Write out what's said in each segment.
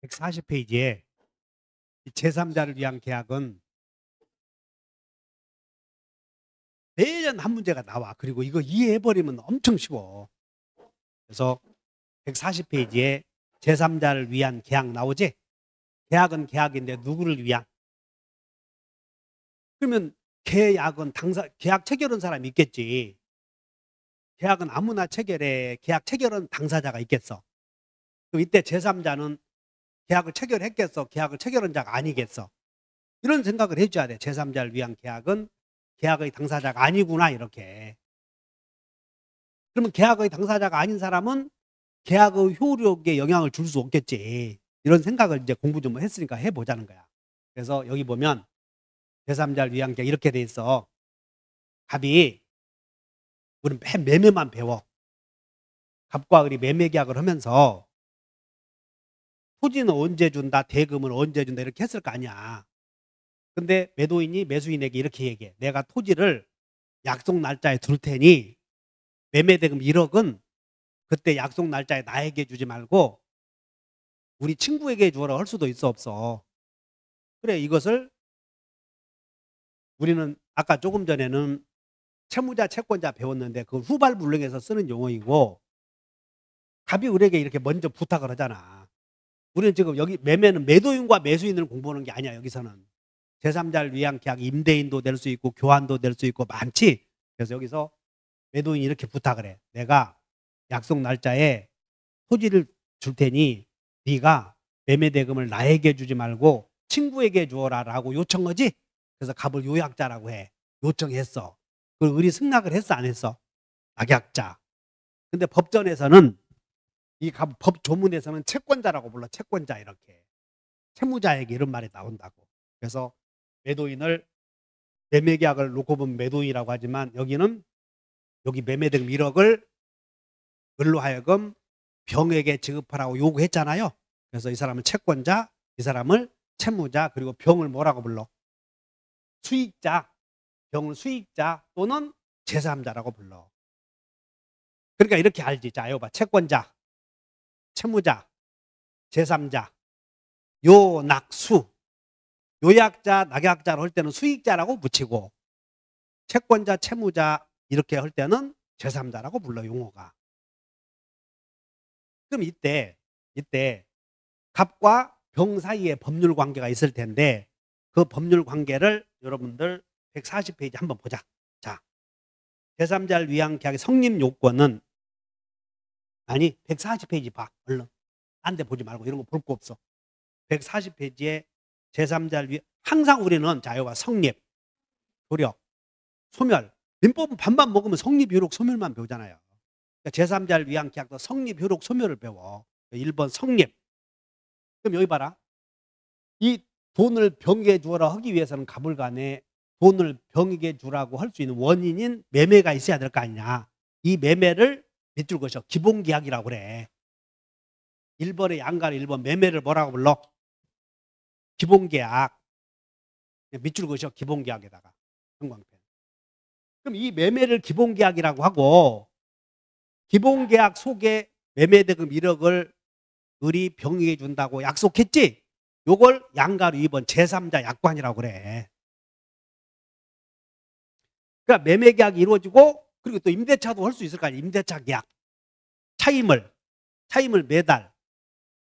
140페이지에 제3자를 위한 계약은 매년 한 문제가 나와. 그리고 이거 이해해버리면 엄청 쉬워. 그래서 140페이지에 제3자를 위한 계약 나오지? 계약은 계약인데 누구를 위한? 그러면 계약은 계약 체결한 사람이 있겠지. 계약은 아무나 체결해. 계약 체결은 당사자가 있겠어. 그럼 이때 제3자는 계약을 체결했겠어? 계약을 체결한 자가 아니겠어? 이런 생각을 해줘야 돼. 제3자를 위한 계약은 계약의 당사자가 아니구나, 이렇게. 그러면 계약의 당사자가 아닌 사람은 계약의 효력에 영향을 줄 수 없겠지. 이런 생각을 이제 공부 좀 했으니까 해보자는 거야. 그래서 여기 보면 제3자를 위한 계약 이렇게 돼 있어. 갑이, 우리는 매매만 배워. 갑과 을이 매매 계약을 하면서 토지는 언제 준다, 대금은 언제 준다 이렇게 했을 거 아니야. 근데 매도인이 매수인에게 이렇게 얘기해. 내가 토지를 약속 날짜에 둘 테니 매매 대금 1억은 그때 약속 날짜에 나에게 주지 말고 우리 친구에게 주어라 할 수도 있어, 없어? 그래, 이것을 우리는 아까 조금 전에는 채무자, 채권자 배웠는데 그 후발불능에서 쓰는 용어이고, 갑이 을에게 이렇게 먼저 부탁을 하잖아. 우리는 지금 여기 매매는 매도인과 매수인을 공부하는 게 아니야. 여기서는 제3자를 위한 계약, 임대인도 될 수 있고 교환도 될 수 있고 많지. 그래서 여기서 매도인이 이렇게 부탁을 해. 내가 약속 날짜에 토지를 줄 테니 네가 매매 대금을 나에게 주지 말고 친구에게 주어라 라고 요청하지. 그래서 갑을 요약자라고 해. 요청했어. 그리고 을이 승낙을 했어, 안 했어? 낙약자. 근데 법전에서는 이 법 조문에서는 채권자라고 불러. 채권자, 이렇게. 채무자에게 이런 말이 나온다고. 그래서 매도인을 매매 계약을 놓고 보면 매도인이라고 하지만 여기는 여기 매매 대금 1억을 을로 하여금 병에게 지급하라고 요구했잖아요. 그래서 이 사람은 채권자, 이 사람을 채무자, 그리고 병을 뭐라고 불러? 수익자. 병을 수익자 또는 제3자라고 불러. 그러니까 이렇게 알지. 자, 이거 봐. 채권자, 채무자, 제3자, 요낙수. 요약자, 낙약자로 할 때는 수익자라고 붙이고, 채권자, 채무자 이렇게 할 때는 제3자라고 불러, 용어가. 그럼 이때 갑과 병 사이에 법률 관계가 있을 텐데 그 법률 관계를 여러분들 140페이지 한번 보자. 자, 제3자를 위한 계약의 성립 요건은, 아니 140페이지 봐. 얼른. 딴 데 보지 말고 이런 거 볼 거 없어. 140페이지에 제3자를 위해 항상 우리는 자, 여기 성립, 효력, 소멸. 민법은 밥만 먹으면 성립, 효력, 소멸만 배우잖아요. 그러니까 제3자를 위한 계약도 성립, 효력, 소멸을 배워. 1번 성립. 그럼 여기 봐라. 이 돈을 병에게 주어라 하기 위해서는 갑을 간에 돈을 병에게 주라고 할 수 있는 원인인 매매가 있어야 될 거 아니냐. 이 매매를 밑줄 그으셔. 기본계약이라고 그래. 1번의 양가를 1번 매매를 뭐라고 불러? 기본계약. 밑줄 그으셔. 기본계약에다가 형광펜. 그럼 이 매매를 기본계약이라고 하고 기본계약 속에 매매대금 1억을 을이 병에게 준다고 약속했지? 요걸 양가로 2번 제3자 약관이라고 그래. 그러니까 매매 계약이 이루어지고 그리고 또 임대차도 할 수 있을 거 아니야. 임대차 계약. 차임을 매달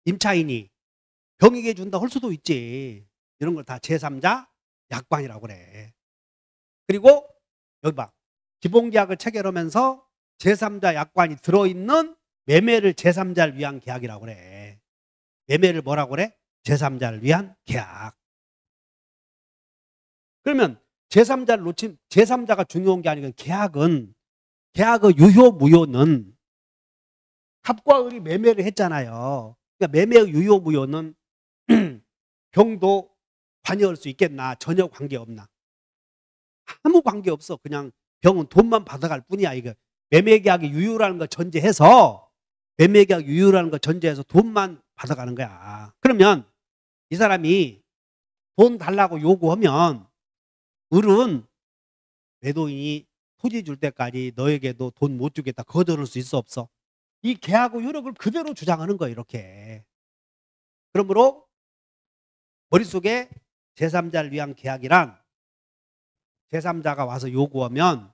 임차인이 병에게 준다 할 수도 있지. 이런 걸 다 제3자 약관이라고 그래. 그리고 여기 봐. 기본계약을 체결하면서 제3자 약관이 들어있는 매매를 제3자를 위한 계약이라고 그래. 매매를 뭐라고 그래? 제3자를 위한 계약. 그러면 제3자를 놓친, 제3자가 중요한 게 아니고 계약의 유효 무효는 갑과 을이 매매를 했잖아요. 그러니까 매매의 유효 무효는 병도 관여할 수 있겠나? 전혀 관계 없나? 아무 관계 없어. 그냥 병은 돈만 받아갈 뿐이야. 이거 매매계약이 유효라는 거 전제해서 매매계약 유효라는 거 전제해서 돈만 받아가는 거야. 그러면 이 사람이 돈 달라고 요구하면 을은 매도인이 토지 줄 때까지 너에게도 돈 못 주겠다 거절할 수 있어, 없어? 이 계약의 효력을 그대로 주장하는 거야, 이렇게. 그러므로 머릿속에 제3자를 위한 계약이란 제3자가 와서 요구하면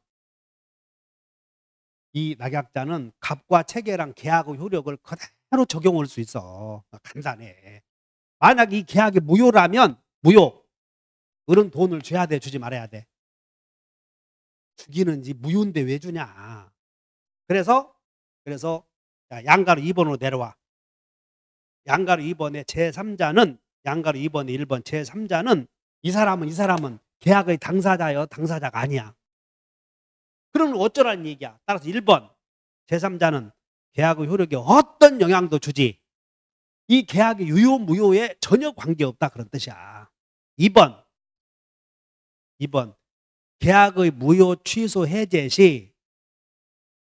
이 낙약자는 갑과 체계랑 계약의 효력을 그대로 적용할 수 있어. 간단해. 만약 이 계약이 무효라면 무효. 을은 돈을 줘야 돼, 주지 말아야 돼? 주기는지 무효인데 왜 주냐. 그래서 양가로 2번으로 내려와. 양가로 2번에 제3자는 양가로 2번에 1번 제3자는 이 사람은 계약의 당사자요, 당사자가 아니야. 그러면 어쩌라는 얘기야. 따라서 1번 제3자는 계약의 효력에 어떤 영향도 주지 이 계약의 유효 무효에 전혀 관계없다 그런 뜻이야. 2번 계약의 무효 취소 해제 시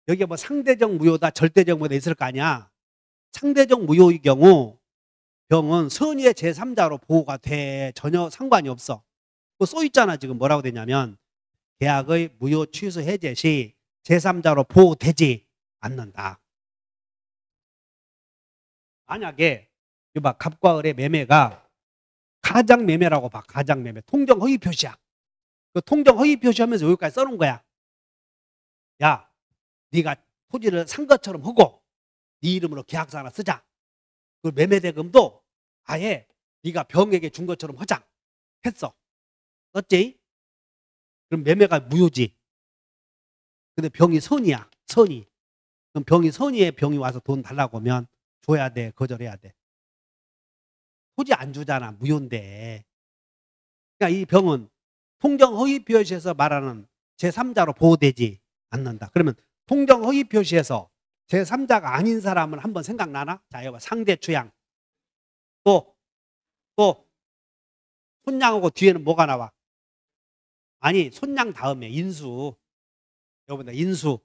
여기에 뭐 상대적 무효다 절대적 무효다 있을 거 아니야. 상대적 무효의 경우 병은 선의의 제3자로 보호가 돼. 전혀 상관이 없어. 그 써 있잖아. 지금 뭐라고 되냐면 계약의 무효 취소 해제 시 제3자로 보호되지 않는다. 만약에 이봐 갑과 을의 매매가 가장 매매라고 봐. 가장 매매. 통정 허위 표시야. 그 통정 허위 표시하면서 여기까지 써놓은 거야. 야, 네가 토지를 산 것처럼 하고 네 이름으로 계약서 하나 쓰자. 그 매매 대금도 아예 네가 병에게 준 것처럼 하자. 했어. 썼지? 그럼 매매가 무효지. 근데 병이 선이야. 선이. 그럼 병이 선의에 병이 와서 돈 달라고 하면 줘야 돼. 거절해야 돼. 토지 안 주잖아. 무효인데. 그러니까 이 병은 통정 허위 표시에서 말하는 제3자로 보호되지 않는다. 그러면 통정 허위 표시에서 제3자가 아닌 사람은 한번 생각나나? 자, 여기 봐. 상대 추양. 또 손양하고 뒤에는 뭐가 나와? 아니, 손양 다음에 인수. 여러분들 인수.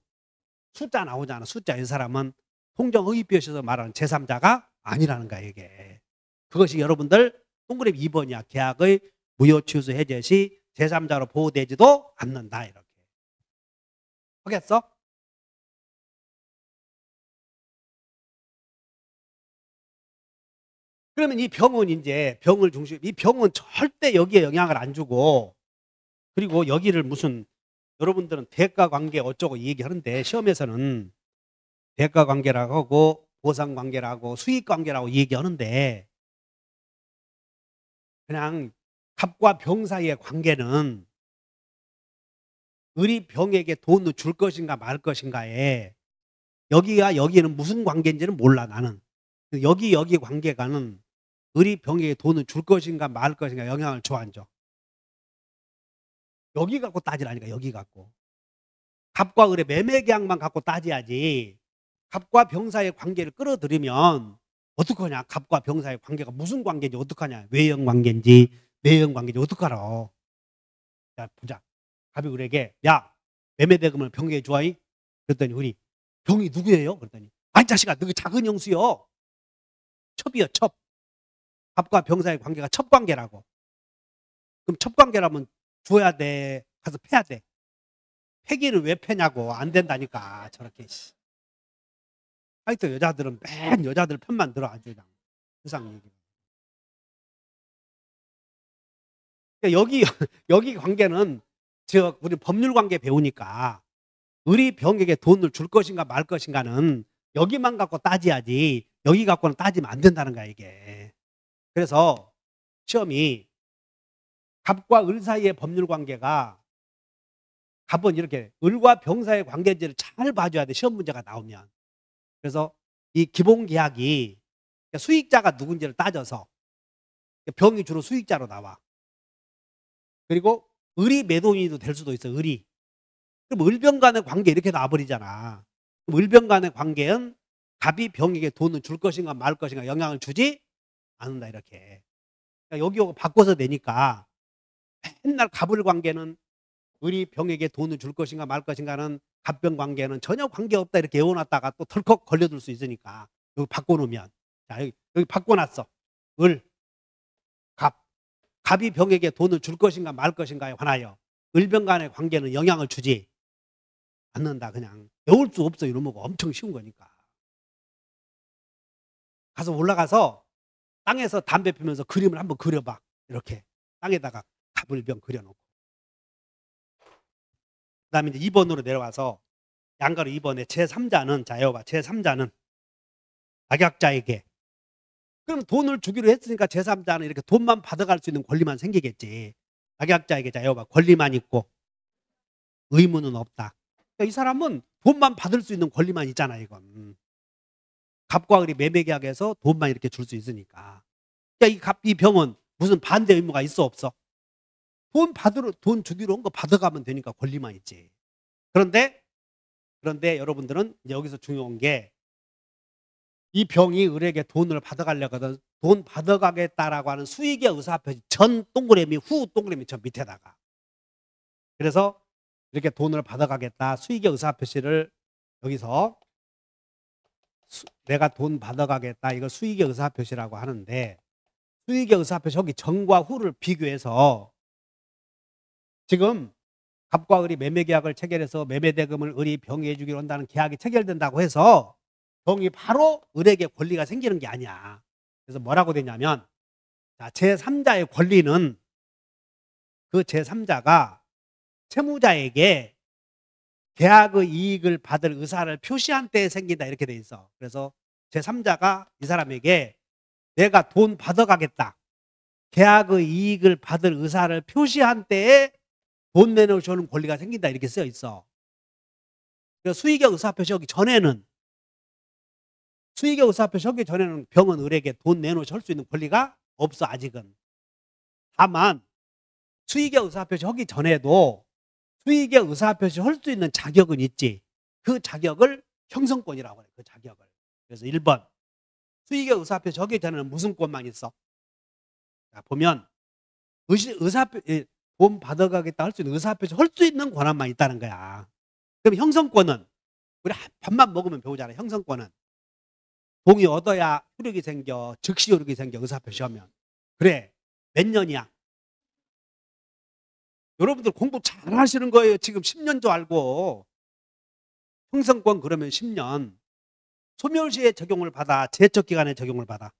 숫자 나오잖아. 숫자. 이 사람은 통정 허위 표시에서 말하는 제3자가 아니라는 거야, 이게. 그것이 여러분들 동그라미 2번이야. 계약의 무효 취소 해제 시 제3자로 보호되지도 않는다. 이렇게. 하겠어? 그러면 이 병은 이제 병을 중심, 이 병은 절대 여기에 영향을 안 주고 그리고 여기를 무슨 여러분들은 대가 관계 어쩌고 이 얘기 하는데 시험에서는 대가 관계라고 하고 보상 관계라고 수익 관계라고 이 얘기 하는데 그냥 갑과 병 사이의 관계는 을이 병에게 돈을 줄 것인가 말 것인가에 여기와 여기는 무슨 관계인지는 몰라 나는. 여기 관계가는 을이 병에게 돈을 줄 것인가 말 것인가 영향을 줘 안 줘? 여기 갖고 따지라니까. 여기 갖고. 갑과 을의 매매 계약만 갖고 따져야지. 갑과 병 사이의 관계를 끌어들이면 어떡하냐. 갑과 병 사이의 관계가 무슨 관계인지 어떡하냐. 외형 관계인지 내형 관계인지 어떡하라. 자 보자. 갑이 을에게 야 매매 대금을 병에게 주하이? 그랬더니 을이 병이 누구예요? 그랬더니 아이 자식아 너 작은 형수요. 첩이요 첩. 갑과 병 사이의 관계가 첩관계라고. 그럼 첩관계라면 줘야 돼? 가서 패야 돼? 패기를 왜 패냐고. 안 된다니까 저렇게. 하여튼 여자들은 맨 여자들 편만 들어 아주 그냥 세상 얘기. 여기 여기 관계는 저 우리 법률 관계 배우니까 을이 병에게 돈을 줄 것인가 말 것인가는 여기만 갖고 따져야지 여기 갖고는 따지면 안 된다는 거야 이게. 그래서 시험이 갑과 을 사이의 법률 관계가 갑은 이렇게 을과 병 사이의 관계인지를 잘 봐줘야 돼 시험 문제가 나오면. 그래서 이 기본 계약이 수익자가 누군지를 따져서 병이 주로 수익자로 나와. 그리고 을이 매도인도 될 수도 있어. 을이. 그럼 을병 간의 관계 이렇게 나와버리잖아. 그럼 을병 간의 관계는 갑이 병에게 돈을 줄 것인가 말 것인가 영향을 주지 않는다 이렇게. 그러니까 여기 바꿔서 내니까 맨날 갑을 관계는 을이 병에게 돈을 줄 것인가 말 것인가는 갑병 관계는 전혀 관계없다 이렇게 외워놨다가 또 덜컥 걸려들 수 있으니까 여기 바꿔놓으면 자 여기 바꿔놨어. 을, 갑. 갑이 병에게 돈을 줄 것인가 말 것인가에 관하여 을병 간의 관계는 영향을 주지 않는다. 그냥 외울 수 없어. 이런 거가 엄청 쉬운 거니까. 가서 올라가서 땅에서 담배 피면서 그림을 한번 그려봐. 이렇게 땅에다가 가불병 그려놓고. 그 다음에 이제 2번으로 내려와서 양가로 2번에 제3자는, 자, 여봐. 제3자는 낙약자에게. 그럼 돈을 주기로 했으니까 제3자는 이렇게 돈만 받아갈 수 있는 권리만 생기겠지. 낙약자에게, 자, 여봐. 권리만 있고 의무는 없다. 그러니까 이 사람은 돈만 받을 수 있는 권리만 있잖아, 이건. 갑과 을이 매매 계약에서 돈만 이렇게 줄 수 있으니까. 그러니까 이 병은 무슨 반대 의무가 있어, 없어? 돈 주기로 한 거 받아가면 되니까 권리만 있지. 그런데 여러분들은 여기서 중요한 게 이 병이 을에게 돈을 받아가려거든. 돈 받아가겠다라고 하는 수익의 의사표시 전 동그라미, 후 동그라미 저 밑에다가. 그래서 이렇게 돈을 받아가겠다. 수익의 의사표시를 여기서 내가 돈 받아가겠다. 이걸 수익의 의사표시라고 하는데, 수익의 의사표시 여기 전과 후를 비교해서 지금 갑과 을이 매매계약을 체결해서 매매대금을 을이 병이 해주기로 한다는 계약이 체결된다고 해서 병이 바로 을에게 권리가 생기는 게 아니야. 그래서 뭐라고 되냐면, 자, 제3자의 권리는 그 제3자가 채무자에게 계약의 이익을 받을 의사를 표시한 때에 생긴다, 이렇게 돼 있어. 그래서 제3자가 이 사람에게 내가 돈 받아가겠다, 계약의 이익을 받을 의사를 표시한 때에 돈 내놓으시는 권리가 생긴다, 이렇게 쓰여 있어. 그래서 수익의 의사표시 하기 전에는, 수익의 의사표시 하기 전에는 병은 을에게 돈 내놓으실 수 있는 권리가 없어, 아직은. 다만 수익의 의사표시 하기 전에도 수익의 의사표시 할 수 있는 자격은 있지. 그 자격을 형성권이라고 해요. 그 자격을. 그래서 1번 수익의 의사표시 하기 전에는 무슨 권만 있어? 자, 보면 돈 받아가겠다 할 수 있는 의사표시 할 수 있는 권한만 있다는 거야. 그럼 형성권은 우리 밥만 먹으면 배우잖아요. 형성권은 동의 얻어야 효력이 생겨, 즉시 효력이 생겨, 의사표시하면. 그래, 몇 년이야? 여러분들 공부 잘 하시는 거예요. 지금 10년 줄 알고. 형성권 그러면 10년. 소멸시에 적용을 받아, 제척기간에 적용을 받아.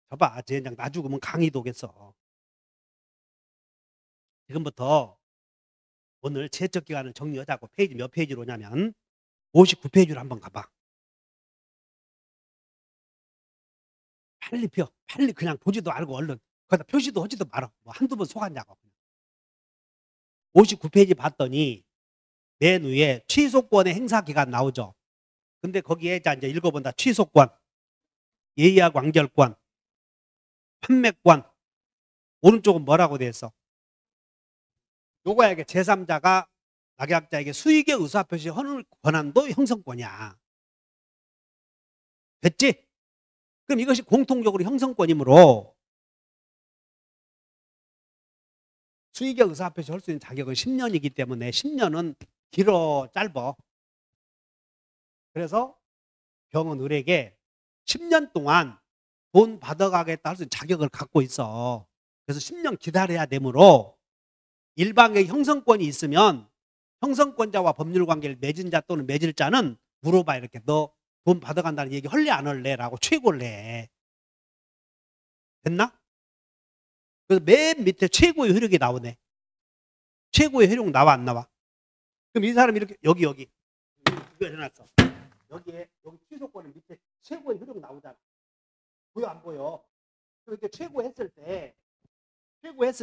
봐봐, 젠장 나 죽으면 강의도 오겠어. 지금부터 오늘 제척기간을 정리하자고. 페이지 몇 페이지로 오냐면 59페이지로 한번 가봐. 빨리 펴. 빨리 그냥 보지도 말고 얼른. 거기다 표시도 하지도 말아. 뭐 한두 번 속았냐고. 59페이지 봤더니 맨 위에 취소권의 행사기간 나오죠. 근데 거기에 자 이제 읽어본다. 취소권, 예의와 완결권, 판매권. 오른쪽은 뭐라고 돼 있어? 요거에게 제3자가 낙약자에게 수익의 의사표시 하는 권한도 형성권이야. 됐지? 그럼 이것이 공통적으로 형성권이므로 수익의 의사표시 할 수 있는 자격은 10년이기 때문에 10년은 길어 짧아. 그래서 병은 을에게 10년 동안 돈 받아가겠다 할 수 있는 자격을 갖고 있어. 그래서 10년 기다려야 되므로 일방의 형성권이 있으면 형성권자와 법률관계를 맺은 자 또는 맺을 자는 물어봐. 이렇게 너 돈 받아간다는 얘기 할래 안 할래? 라고 최고를 해. 됐나? 그래서 맨 밑에 최고의 효력이 나오네. 최고의 효력 나와 안 나와? 그럼 이 사람이 이렇게 여기 이거 해놨어. 여기 취소권은 밑에 최고의 효력 나오잖아. 보여 안 보여? 그렇게 최고했을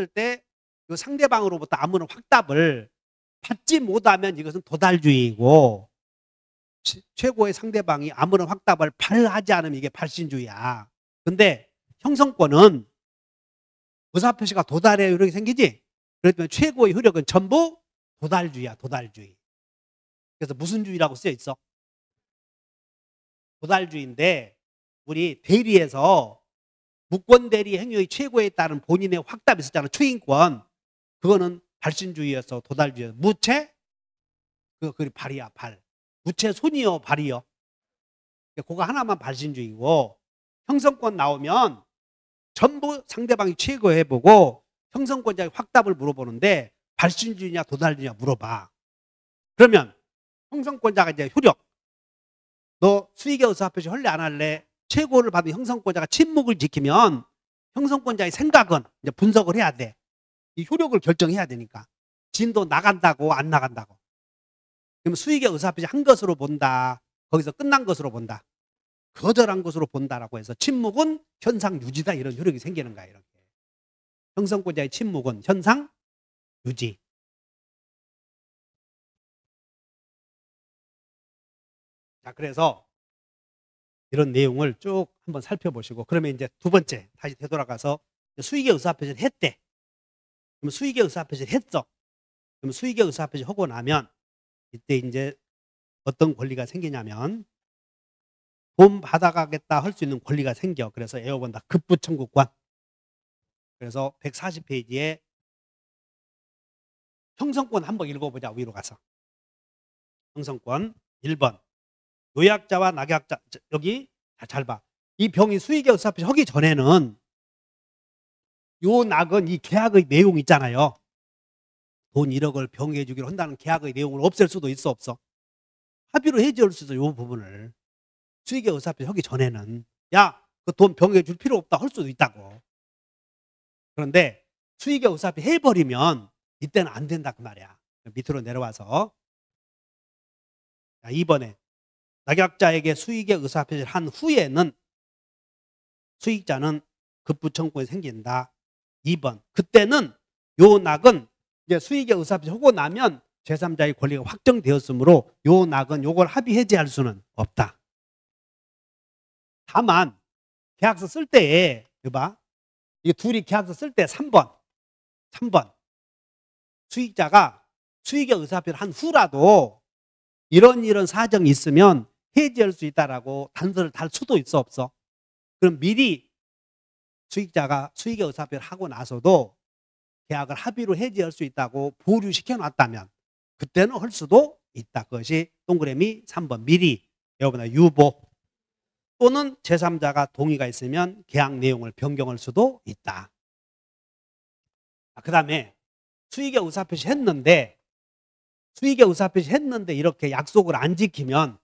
때 그 상대방으로부터 아무런 확답을 받지 못하면 이것은 도달주의이고, 최고의 상대방이 아무런 확답을 발하지 않으면 이게 발신주의야. 근데 형성권은 의사표시가 도달의 효력이 생기지. 그렇기 때문에 최고의 효력은 전부 도달주의야. 도달주의. 그래서 무슨 주의라고 쓰여 있어? 도달주의인데, 우리 대리에서 무권대리 행위의 최고에 따른 본인의 확답이 있었잖아. 추인권. 그거는 발신주의였어. 도달주의. 무채? 그게 발이야. 발. 무채 손이요, 발이요. 그거 하나만 발신주의고, 형성권 나오면 전부 상대방이 최고해보고 형성권자의 확답을 물어보는데 발신주의냐 도달주의냐 물어봐. 그러면 형성권자가 이제 효력, 너 수익의 의사표시 할래 안 할래? 최고를 받은 형성권자가 침묵을 지키면 형성권자의 생각은 이제 분석을 해야 돼. 이 효력을 결정해야 되니까. 진도 나간다고 안 나간다고. 그럼 수익의 의사표시 한 것으로 본다. 거기서 끝난 것으로 본다. 거절한 것으로 본다라고 해서 침묵은 현상 유지다 이런 효력이 생기는 거야. 이렇게. 형성권자의 침묵은 현상 유지. 자, 그래서 이런 내용을 쭉 한번 살펴보시고 그러면 이제 두 번째 다시 되돌아가서 수익의 의사표시를 했대. 그럼 수익의 의사표시를 했어. 그럼 수익의 의사표시 하고 나면 이때 이제 어떤 권리가 생기냐면 돈 받아가겠다 할 수 있는 권리가 생겨. 그래서 에어본다 급부청구권. 그래서 140페이지에 형성권 한번 읽어보자. 위로 가서. 형성권 1번 요약자와 낙약자. 여기 잘 봐. 이 병이 수익의 의사표시 하기 전에는 요 낙은 이 계약의 내용 있잖아요. 돈 1억을 병에 주기로 한다는 계약의 내용을 없앨 수도 있어 없어? 합의로 해지할 수 있어. 요 부분을. 수익의 의사표시 하기 전에는 야, 그 돈 병에 줄 필요 없다 할 수도 있다고. 그런데 수익의 의사표시 해버리면 이때는 안 된다 그 말이야. 밑으로 내려와서 자, 2번에 낙약자에게 수익의 의사표시를 한 후에는 수익자는 급부청구권이 생긴다. 2번 그때는 요 낙은 이제 수익의 의사표시 하고 나면 제3자의 권리가 확정되었으므로 요 낙은 요걸 합의 해지할 수는 없다. 다만 계약서 쓸 때에 봐. 이 둘이 계약서 쓸 때 3번 수익자가 수익의 의사표시를 한 후라도 이런 사정이 있으면 해지할 수 있다라고 단서를 달 수도 있어 없어? 그럼 미리 수익자가 수익의 의사표시를 하고 나서도 계약을 합의로 해지할 수 있다고 보류시켜 놨다면 그때는 할 수도 있다. 그것이 동그라미 3번 미리 여러분의 유보 또는 제3자가 동의가 있으면 계약 내용을 변경할 수도 있다. 그 다음에 수익의 의사표시 했는데 이렇게 약속 안 지키면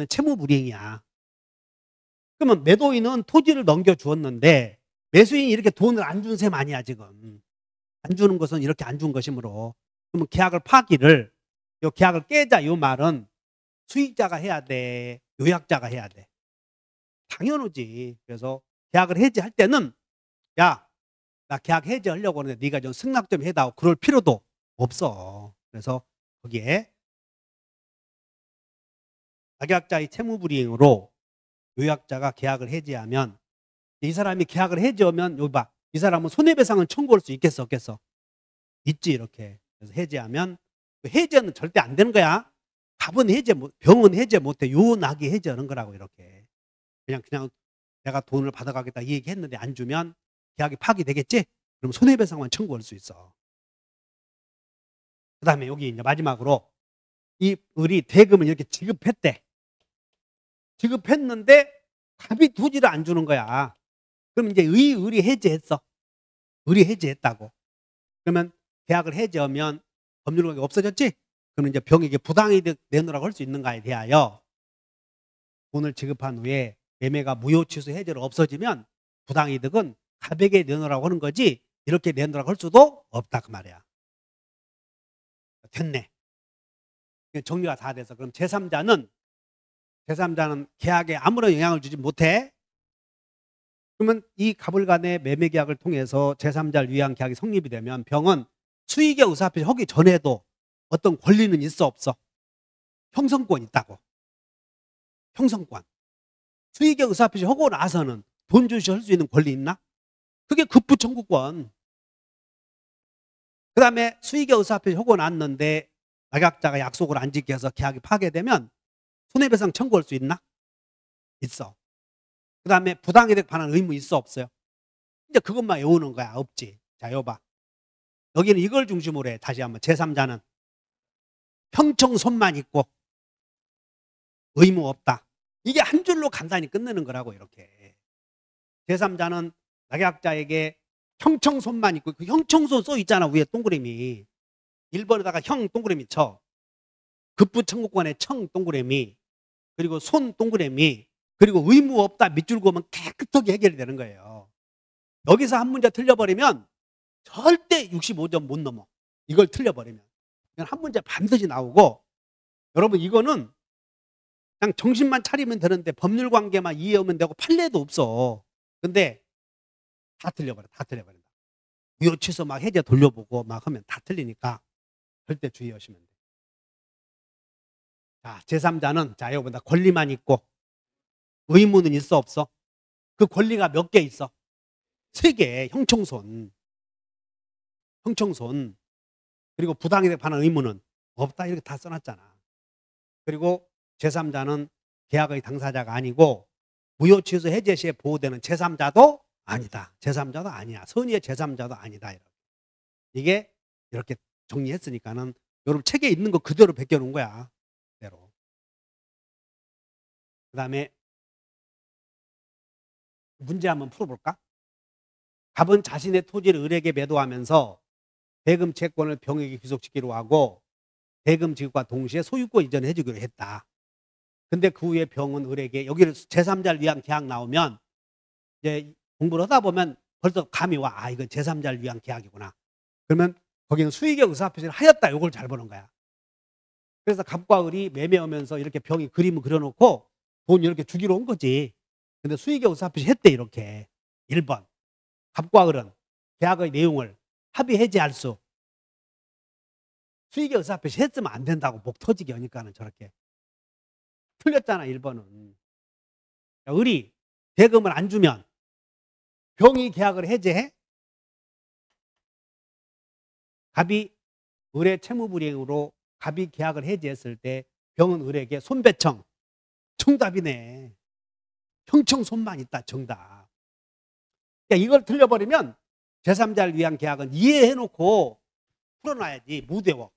채무불이행이야. 그러면 매도인은 토지를 넘겨주었는데 매수인이 이렇게 돈을 안 준 셈 아니야 지금. 안 주는 것은 이렇게 안 준 것이므로 그러면 계약을 파기를 요 계약을 깨자 요 말은 수익자가 해야 돼? 요약자가 해야 돼? 당연하지. 그래서 계약을 해지할 때는 야, 나 계약 해지하려고 하는데 네가 좀 승낙 좀 해다오. 그럴 필요도 없어. 그래서 거기에 낙약자의 채무불이행으로 요약자가 계약을 해지하면 이 사람이 계약을 해지하면 여기 봐. 이 사람은 손해배상은 청구할 수 있겠어 없겠어? 있지 이렇게. 그래서 해지하면 해지는 절대 안 되는 거야. 갑은 해제 병은 해제 못해. 요 낙이 해지하는 거라고 이렇게. 그냥 내가 돈을 받아가겠다 이 얘기했는데 안 주면 계약이 파기되겠지? 그럼 손해배상만 청구할 수 있어. 그 다음에 여기 이제 마지막으로 이 을이 대금을 이렇게 지급했대. 지급했는데 갑이 토지를 안 주는 거야. 그럼 이제 을이 해지했어. 을이 해지했다고. 그러면 계약을 해지하면 법률관계가 없어졌지? 그러면 이제 병에게 부당이득 내놓으라고 할 수 있는가에 대하여 돈을 지급한 후에 매매가 무효 취소 해지로 없어지면 부당이득은 갑에게 내놓으라고 하는 거지 이렇게 내놓으라고 할 수도 없다 그 말이야. 됐네. 정리가 다 돼서 그럼 제3자는 계약에 아무런 영향을 주지 못해. 그러면 이 갑을 간의 매매 계약을 통해서 제3자를 위한 계약이 성립이 되면 병은 수익의 의사표시 하기 전에도 어떤 권리는 있어 없어? 형성권 있다고. 형성권. 수익의 의사표시 하고 나서는 돈 주시 할 수 있는 권리 있나? 그게 급부청구권. 그 다음에 수익의 의사표시 하고 났는데 낙약자가 약속을 안 지켜서 계약이 파괴되면 손해배상 청구할 수 있나? 있어. 그 다음에 부당이득 반환 의무 있어 없어요? 이제 그것만 외우는 거야. 없지. 자, 여봐. 여기는 이걸 중심으로 해. 다시 한번 제3자는 형청손만 있고 의무 없다. 이게 한 줄로 간단히 끝내는 거라고 이렇게. 제3자는 낙약자에게 형청손만 있고 그 형청손 써 있잖아 위에 동그라미. 1번에다가 형 동그라미 쳐. 급부청구권에 청 동그라미 그리고 손 동그라미 그리고 의무 없다 밑줄 그으면 깨끗하게 해결이 되는 거예요. 여기서 한 문제 틀려버리면 절대 65점 못 넘어. 이걸 틀려버리면. 그냥 한 문제 반드시 나오고, 여러분 이거는 그냥 정신만 차리면 되는데 법률 관계만 이해하면 되고 판례도 없어. 근데 다 틀려버려. 다 틀려버린다. 유효 취소 막 해제 돌려보고 막 하면 다 틀리니까 절대 주의하시면 돼요. 자, 제3자는 자 여기보다 권리만 있고 의무는 있어 없어? 그 권리가 몇 개 있어? 3개. 형청손. 형청손. 그리고 부당이득 반환 의무는 없다. 이렇게 다 써놨잖아. 그리고 제3자는 계약의 당사자가 아니고 무효 취소 해제 시에 보호되는 제3자도 아니다. 제3자도 아니야. 선의의 제3자도 아니다. 이게 이렇게 정리했으니까는 여러분 책에 있는 거 그대로 베껴놓은 거야. 그대로. 그 다음에 문제 한번 풀어볼까? 갑은 자신의 토지를 을에게 매도하면서 대금 채권을 병에게 귀속시키기로 하고 대금 지급과 동시에 소유권 이전을 해주기로 했다. 근데 그 후에 병은 을에게 여기를 제3자를 위한 계약 나오면 이제 공부를 하다 보면 벌써 감이 와. 아, 이건 제3자를 위한 계약이구나. 그러면 거기는 수익의 의사표시를 하였다. 요걸 잘 보는 거야. 그래서 갑과 을이 매매하면서 이렇게 병이 그림을 그려놓고 돈 이렇게 주기로 한 거지. 근데 수익의 의사표시 했대 이렇게. 1번. 갑과 을은 계약의 내용을 합의 해지할 수. 수익의 의사표시 했으면 안 된다고 목 터지게 하니까는 저렇게. 틀렸잖아 1번은. 을이 대금을 안 주면 병이 계약을 해제해? 갑이 을의 채무불이행으로 갑이 계약을 해제했을 때 병은 을에게 손배청. 정답이네. 형청손만 있다. 정답. 그러니까 이걸 틀려버리면 제3자를 위한 계약은 이해해놓고 풀어놔야지 못 외워.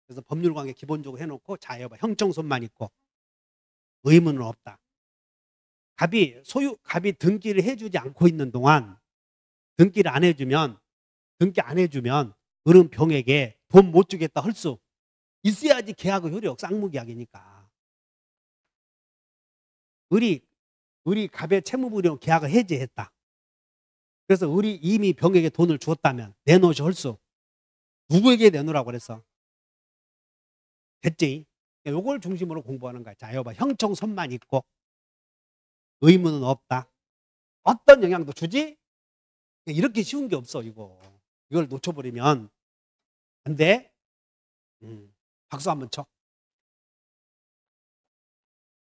그래서 법률관계 기본적으로 해놓고 자 여봐 형청손만 있고 의무는 없다. 갑이 등기를 해주지 않고 있는 동안 등기를 안 해주면 을은 병에게 돈 못 주겠다 할 수 있어야지 계약의 효력 쌍무계약이니까. 을이 갑의 채무불이행 계약을 해제했다. 그래서 을이 이미 병에게 돈을 주었다면 내놓으시 할 수. 누구에게 내놓으라고 그랬어? 됐지? 요걸 중심으로 공부하는 거야. 자, 여봐. 형청손만 있고 의무는 없다. 어떤 영향도 주지? 이렇게 쉬운 게 없어, 이거. 이걸 놓쳐버리면 안 돼. 박수 한번 쳐.